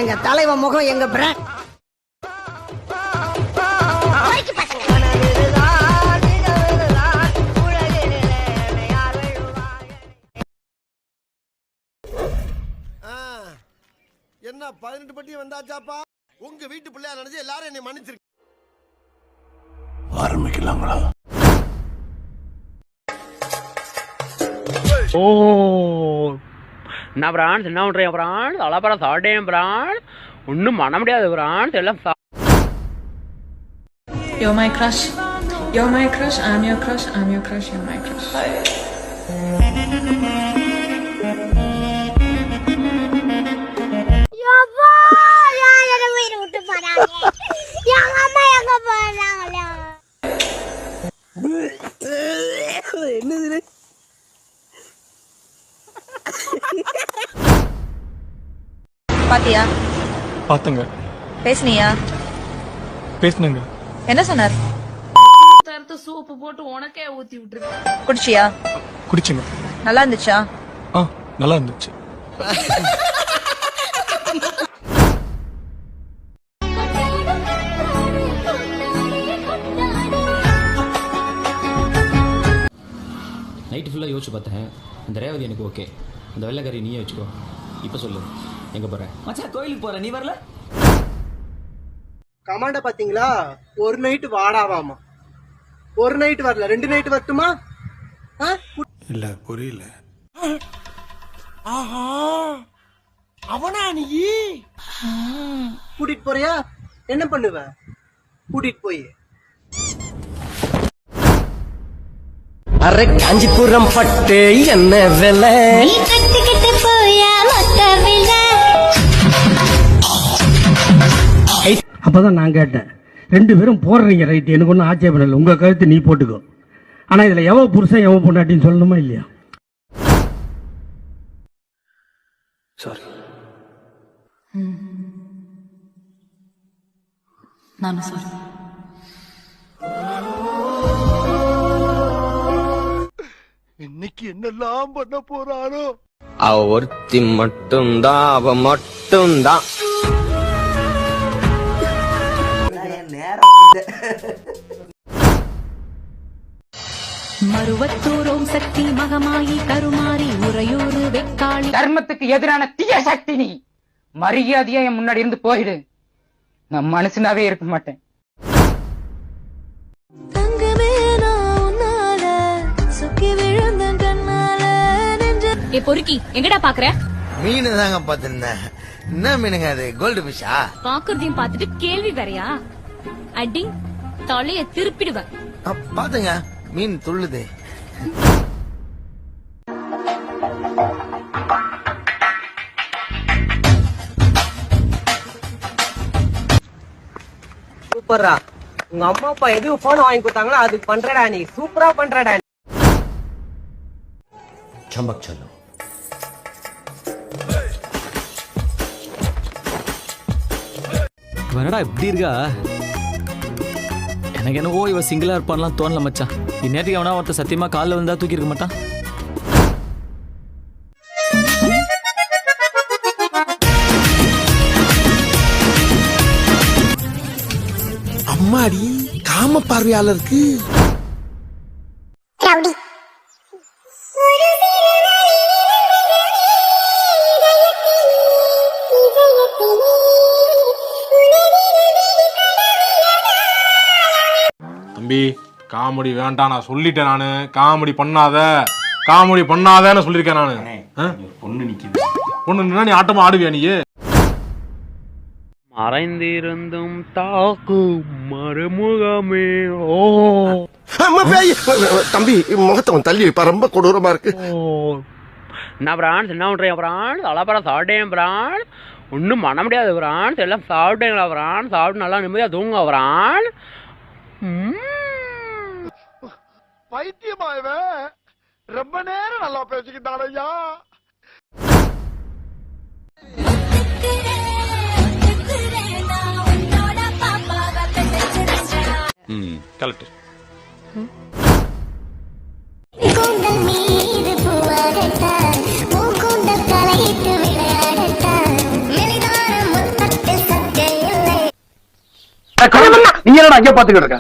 எங்க தலைவன் முகம் எங்க பிராண்ட். என்ன 18 பட்டி வந்தாச்சாப்பா? உங்க வீட்டு பிள்ளையா நினைச்சு எல்லாரும் என்னை மன்னிச்சிருக்கு. ஆரம்பிக்கலாங்களா? ஓ என்ன பிரான்ஸ், என்ன பண்றீங்க பிரான்ஸ்? அலப்பறம் சாப்பிட்டேன் பிரான்ஸ், ஒன்றும் பண்ண முடியாது பிரான்ஸ், எல்லாம் You're my crush. You're my crush. I'm your crush. I'm your crush. You're my crush. என்னது பாத்தியா? பாத்துங்க, பேசுனியா? பேசுனங்க. என்ன சொன்னார்? சூப்பு போட்டு உனக்கே ஊத்தி விட்டுரு. குடிச்சியா? குடிச்சுங்க. நல்லா இருந்துச்சா? நல்லா இருந்துச்சு. நைட்டு ஃபுல்லாக யோசிச்சு பார்த்தேன். இந்த ரேவதி எனக்கு ஓகே, அந்த வெள்ளைக்கறி நீயே வச்சுக்கோ. இப்போ சொல்லு, எங்கே போகிற? மச்சான் கோயிலுக்கு போகிற, நீ வரல? கமாண்ட பாத்தீங்களா? ஒரு நைட்டு வாடாவாமா, ஒரு நைட்டு வரல, 2 நைட்டு வரட்டுமா? இல்ல புரியல. ஆஹா, அவனா நீ? கூட்டிட்டு போறியா? என்ன பண்ணுவ? கூட்டிட்டு போய் அரே காஞ்சிபுரம் பட்டு என்ன விலை? அப்பதான் நான் கேட்டேன், 2 பேரும் போடுறீங்க ரைட், எனக்கு ஒன்றும் ஆட்சேபம் இல்லை, உங்க கருத்து நீ போட்டுக்கோ. ஆனா இதுல எவ புருஷன் எவ பொண்டாட்டின்னு சொல்லணுமா இல்லையா? சாரி. நானும் சாரி. இன்னைக்கு என்னெல்லாம் பண்ண போறாரோ? அவ ஒருத்தி மட்டும்தான், அவ மட்டும்தான். மருவத்தூரோம் சக்தி மகமாயி கருமாரி உறையூரு வெக்காளி. தர்மத்துக்கு எதிரான தீய சக்தி நீ. மரியாதையா என் முன்னாடி இருந்து போயிடு, நான் மனுஷனாவே இருக்க மாட்டேன். ஏ பொறுக்கி, எங்கடா பாக்குற? மீன் தாங்க பாத்திருந்தேன். என்ன மீனுங்க அது? கோல்டு ஃபிஷ்ஷா? பாக்குறதையும் பாத்துட்டு கேள்வி வேறையா? அடி தலைய திருப்பிடுவேன். பாத்துங்க, மீன் துள்ளுது. சூப்பர்ரா. உங்க அம்மா அப்பா எதுவும் போன் வாங்கி கொடுத்தாங்களோ அதுக்கு பண்றடா நீ. சூப்பரா பண்றடா. சம்பக் செல்லும். வரடா, இப்படி இருக்கா? எனக்கு என்னவோ இவ சிங்கிளா இருப்பான்லாம் தோணல மச்சான். இந்நேரத்துக்கு அவனா ஒருத்த சத்தியமா காலில் வந்தா தூக்கி இருக்க மாட்டான். அம்மாடி, காம பார்வையாளருக்கு தம்பி, காமெடி வேண்டாம், நான் சொல்லிட்டேன். நானு காமெடி பண்ணாத, காமெடி பண்ணாதன்னு சொல்லியிருக்கேன் நானு. பொண்ணு நிக்குது. பொண்ணு நின்னா நீ ஆட்டமா ஆடுவியா நீ? மறைந்திருந்தும் தாக்கும் மறுமுகமே. ஓ தம்பி, முகத்தவன் தள்ளி வைப்பா, ரொம்ப கொடூரமா இருக்கு. என்ன பிரான்ஸ், என்ன பண்றீங்க பிரான்ஸ்? அலப்பறம் சாப்பிட்டேன் பிரான்ஸ், ஒன்றும் பண்ண முடியாது பிரான்ஸ், எல்லாம் சாப்பிட்டேங்களா பிரான்ஸ்? சாப்பிட்டு நல்லா நிம்மதியா தூங்க பிரான்ஸ். பைத்தியமா இவன்? ரொம்ப நேரம் நல்லா பேசிக்கிட்டான் ஐயா. கலெக்டர் கூந்தல் மீது பூவாகத்தான், பூக்கூந்தல் தலையிட்டு விளையாடத்தான், மெலிதான நீ என்னடா அங்கே பாத்துக்கிட்டு இருக்க?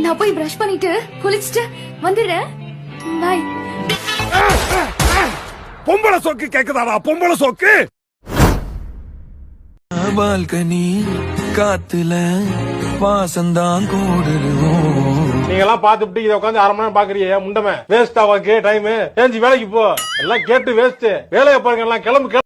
நான் போய் பிரஷ் பண்ணிட்டு குளிச்சிட்டு வந்துடுறேன். பை. பொம்பளை சோக்கு கேக்குதாடா? பொம்பளை சோக்கு பால்கனி காத்துல வாசந்தான் கூடுவோம். நீங்க எல்லாம் பாத்துட்டு இதை உட்காந்து 1/2 மணி நேரம் பாக்குறீங்க முண்டமே வேஸ்ட் ஆவாக்கு டைம். ஏஞ்சி வேலைக்கு போ. எல்லாம் கேட்டு வேஸ்ட். வேலையை பாருங்க எல்லாம் கிளம்பு.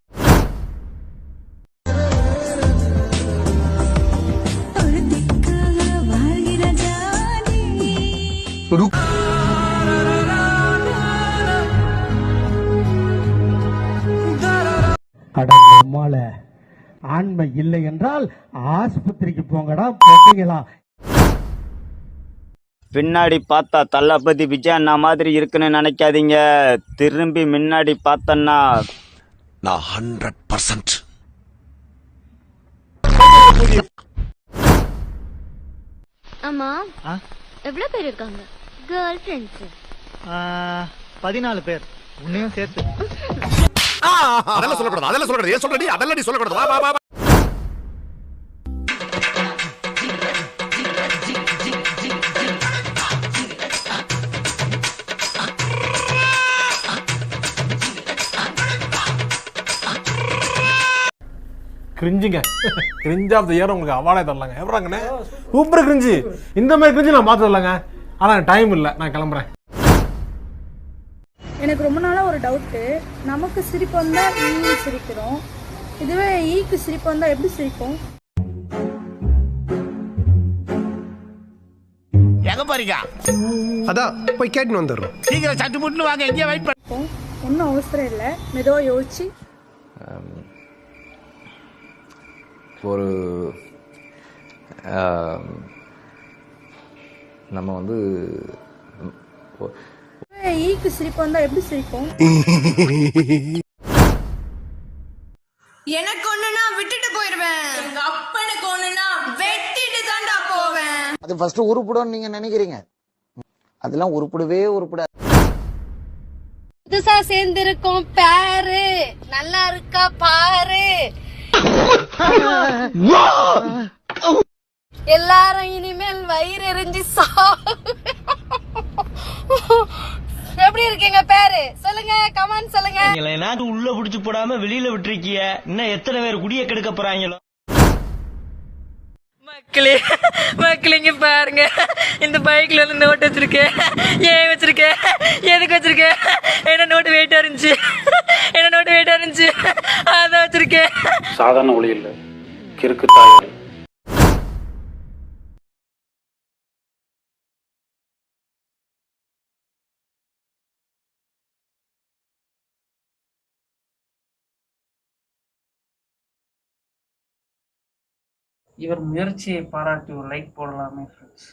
அம்மால ஆண்மை இல்லை என்றால் ஆஸ்பத்திரிக்கு போங்கடா போட்டீங்களா. பின்னாடி பார்த்தா தளபதி விஜய் அண்ணா மாதிரி இருக்குன்னு நினைக்காதீங்க. திரும்பி முன்னாடி பார்த்தன்னா நான் 100%. ஆமா எவ்வளவு பேர் இருக்காங்க கேர்ள் ஃப்ரெண்ட்ஸ்? 14 பேர் உன்னையும் சேர்த்து. அதெல்லாம் சொல்லக்கூடாது. அதெல்லாம் சொல்லக்கூடாது. ஏன் சொல்றடி? அதெல்லாம் நீ சொல்லக்கூடாது. வா வா வா. கிரிஞ்சுங்க. கிரிஞ்ச் ஆஃப் த இயர் உங்களுக்கு அவார்டே தரலாங்க. எப்படாங்கண்ணே சூப்பர் கிரிஞ்சு. இந்த மாதிரி கிரிஞ்சு நான் பார்த்து தரலாங்க. ஆனால் டைம் இல்லை. நான் கிளம்புறேன். எனக்கு ரொம்ப நாளா ஒரு டவுட்டு. நமக்கு சிரிப்பு வந்தா ஈ சிரிக்கிறோம், இதுவே ஈக்கு சிரிப்பு வந்தா எப்படி சிரிப்போம்? எங்க பாருங்க. அதான் போய் கேட்டுன்னு வந்துடுறோம். சீக்கிரம் சட்டு முட்டு வாங்க. எங்கேயே வெயிட் பண்ண. ஒன்றும் அவசரம் இல்லை, மெதுவா யோசிச்சு. ஒரு நம்ம வந்து ஈக்கு சிரிப்பு வந்தா எப்படி சிரிப்போம்? எனக்கு ஒண்ணுனா விட்டுட்டு போயிருவேன். எங்க அப்பனுக்கு ஒண்ணுனா வெட்டிட்டு தான்டா போவேன். அது ஃபர்ஸ்ட் உருப்படும் நீங்க நினைக்கிறீங்க, அதெல்லாம் உருப்படவே உருப்படாது. புதுசா சேர்ந்திருக்கோம் பாரு, நல்லா இருக்கா பாரு. எல்லாரும் இனிமேல் வயிறு எரிஞ்சு எப்படி இருக்கீங்க பேரு சொல்லுங்க, கமெண்ட் சொல்லுங்க. நாட்டு உள்ள புடிச்சு போடாம வெளியில விட்டுருக்கிய. இன்னும் எத்தனை பேர் குடிய கெடுக்க போறாங்களோ. மக்களிங்க பாருங்க, இந்த பைக்ல வந்து நோட் வச்சிருக்கேன். ஏன் வச்சிருக்கேன், எதுக்கு வச்சிருக்கேன்? என்ன நோட்டு வெயிட்டா இருந்துச்சு, அதான் வச்சிருக்கேன். சாதாரண ஒளி இல்லை, கிறுக்கு தாய். இவர் முயற்சியை பாராட்டி ஒரு லைக் போடலாமே ஃப்ரெண்ட்ஸ்.